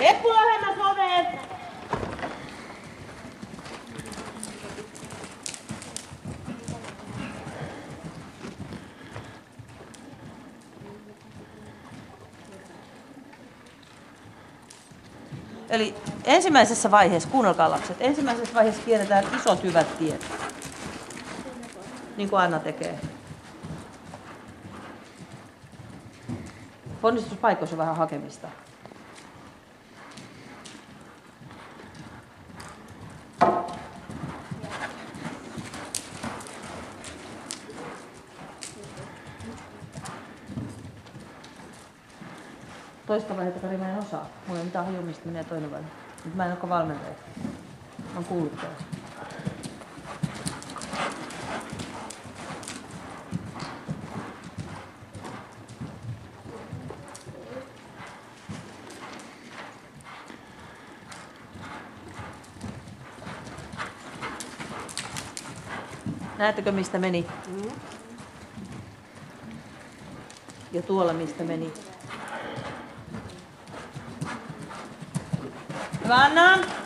Eppu lähemmäs oveen! Eli ensimmäisessä vaiheessa, kuunnelkaa lapset, ensimmäisessä vaiheessa kierretään isot hyvät tiet. Niin kuin Anna tekee. Ponnistuspaikoissa on vähän hakemista. Toista vaihetta Kari mä en osaa. Mulla ei mitään hajua, mistä menee toinen vaihe. Mutta mä en ole valmentaja. Mä oon kuullut tästä. Näettekö mistä meni? Ja tuolla mistä meni? Hyvä Anna!